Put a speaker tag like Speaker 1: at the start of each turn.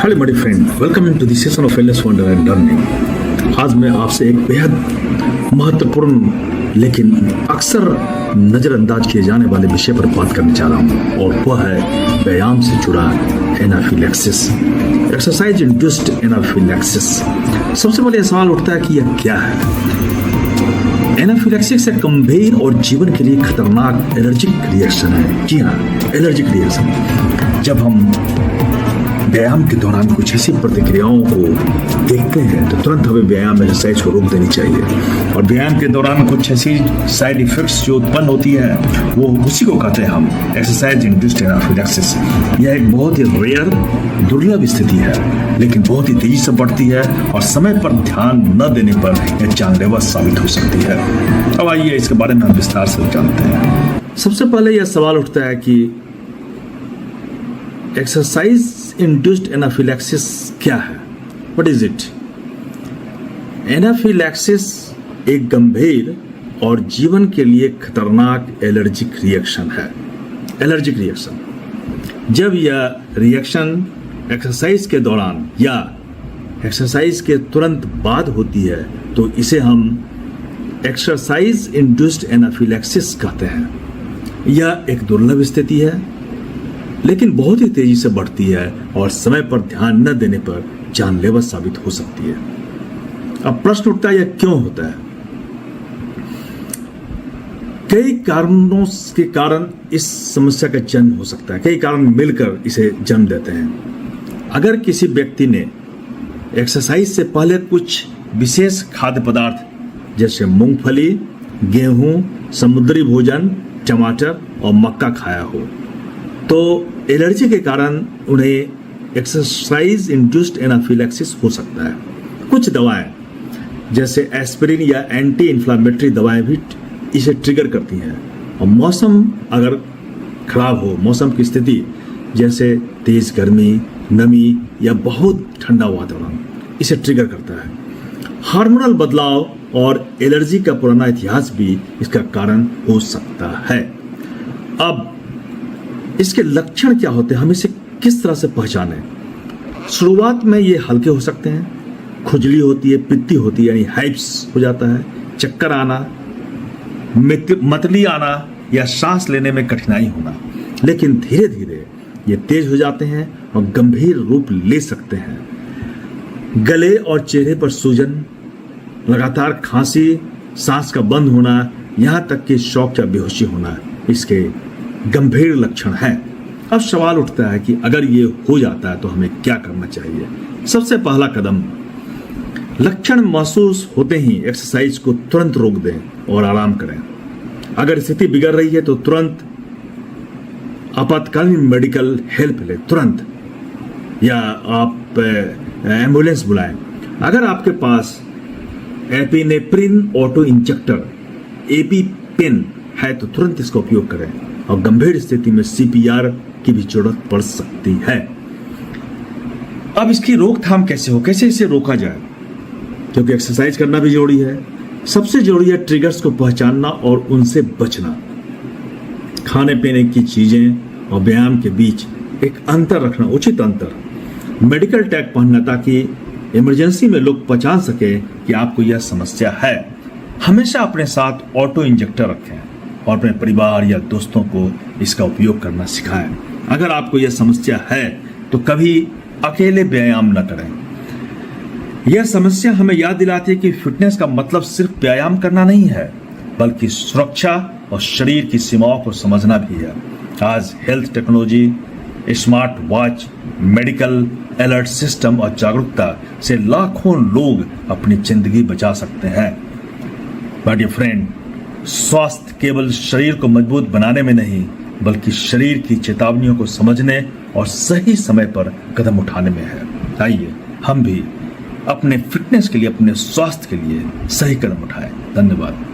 Speaker 1: Hello my friend, welcome to the session of wellness wonder and learning. आज मैं आपसे एक बेहद महत्वपूर्ण लेकिन अक्सर नज़रअंदाज किए जाने वाले विषय पर बात करने जा रहा हूँ, और वह है व्यायाम से जुड़ा एनाफिलैक्सिस, एक्सरसाइज इंड्यूस्ड एनाफिलैक्सिस। सबसे पहले सवाल उठता है कि यह क्या है। एनाफिलैक्सिस एक गंभीर और जीवन के लिए खतरनाक एलर्जिक रिएक्शन है। जी हाँ, एलर्जिक रिएक्शन। जब हम व्यायाम के दौरान कुछ ऐसी प्रतिक्रियाओं को देखते हैं तो तुरंत हमें व्यायाम एक्सरसाइज को रोक देनी चाहिए। और व्यायाम के दौरान कुछ ऐसी साइड इफेक्ट्स जो उत्पन्न होती है वो उसी को कहते हैं हम एक्सरसाइज इंड्यूस्ड एनाफिलैक्सिस। यह एक बहुत ही रेयर दुर्लभ स्थिति है, लेकिन बहुत ही तेजी से बढ़ती है और समय पर ध्यान न देने पर यह जानलेवा साबित हो सकती है। अब आइए इसके बारे में हम विस्तार से जानते हैं। सबसे पहले यह सवाल उठता है कि एक्सरसाइज इंड्यूस्ड एनाफिलैक्सिस क्या है? What is it? एनाफिलैक्सिस एक गंभीर और जीवन के लिए खतरनाक एलर्जिक रिएक्शन है। एलर्जिक रिएक्शन, जब यह रिएक्शन एक्सरसाइज के दौरान या एक्सरसाइज के तुरंत बाद होती है तो इसे हम एक्सरसाइज इंड्यूस्ड एनाफिलैक्सिस कहते हैं। यह एक दुर्लभ स्थिति है, लेकिन बहुत ही तेजी से बढ़ती है और समय पर ध्यान न देने पर जानलेवा साबित हो सकती है। अब प्रश्न उठता है, यह क्यों होता है? कई कारणों के कारण इस समस्या का जन्म हो सकता है। कई कारण मिलकर इसे जन्म देते हैं। अगर किसी व्यक्ति ने एक्सरसाइज से पहले कुछ विशेष खाद्य पदार्थ जैसे मूंगफली, गेहूं, समुद्री भोजन, टमाटर और मक्का खाया हो तो एलर्जी के कारण उन्हें एक्सरसाइज इंड्यूस्ड एनाफिलैक्सिस हो सकता है। कुछ दवाएं जैसे एस्पिरिन या एंटी इन्फ्लामेटरी दवाएं भी इसे ट्रिगर करती हैं। और मौसम अगर खराब हो, मौसम की स्थिति जैसे तेज गर्मी, नमी या बहुत ठंडा वातावरण इसे ट्रिगर करता है। हार्मोनल बदलाव और एलर्जी का पुराना इतिहास भी इसका कारण हो सकता है। अब इसके लक्षण क्या होते हैं, हम इसे किस तरह से पहचानें? शुरुआत में ये हल्के हो सकते हैं। खुजली होती है, पित्ती होती है यानी हाइप्स हो जाता है, चक्कर आना, मतली आना या सांस लेने में कठिनाई होना। लेकिन धीरे धीरे ये तेज हो जाते हैं और गंभीर रूप ले सकते हैं। गले और चेहरे पर सूजन, लगातार खांसी, सांस का बंद होना, यहाँ तक कि शौक या बेहोशी होना इसके गंभीर लक्षण हैं। अब सवाल उठता है कि अगर ये हो जाता है तो हमें क्या करना चाहिए? सबसे पहला कदम, लक्षण महसूस होते ही एक्सरसाइज को तुरंत रोक दें और आराम करें। अगर स्थिति बिगड़ रही है तो तुरंत आपातकालीन मेडिकल हेल्प लें तुरंत, या आप एम्बुलेंस बुलाएं। अगर आपके पास एपिनेफ्रिन ऑटो इंजेक्टर एपीपेन है तो तुरंत इसका उपयोग करें। और गंभीर स्थिति में सीपीआर की भी जरूरत पड़ सकती है। अब इसकी रोकथाम कैसे हो, कैसे इसे रोका जाए? क्योंकि एक्सरसाइज करना भी जरूरी है। सबसे जरूरी है ट्रिगर्स को पहचानना और उनसे बचना। खाने पीने की चीजें और व्यायाम के बीच एक अंतर रखना, उचित अंतर। मेडिकल टैग पहनना ताकि इमरजेंसी में लोग पहचान सके कि आपको यह समस्या है। हमेशा अपने साथ ऑटो इंजेक्टर रखें और अपने परिवार या दोस्तों को इसका उपयोग करना सिखाएं। अगर आपको यह समस्या है तो कभी अकेले व्यायाम न करें। यह समस्या हमें याद दिलाती है कि फिटनेस का मतलब सिर्फ व्यायाम करना नहीं है, बल्कि सुरक्षा और शरीर की सीमाओं को समझना भी है। आज health technology, smart watch, medical alert system और जागरूकता से लाखों लोग अपनी जिंदगी बचा सकते हैं। बट डियर फ्रेंड, स्वास्थ्य केवल शरीर को मजबूत बनाने में नहीं, बल्कि शरीर की चेतावनियों को समझने और सही समय पर कदम उठाने में है। आइए हम भी अपने फिटनेस के लिए, अपने स्वास्थ्य के लिए सही कदम उठाएं। धन्यवाद।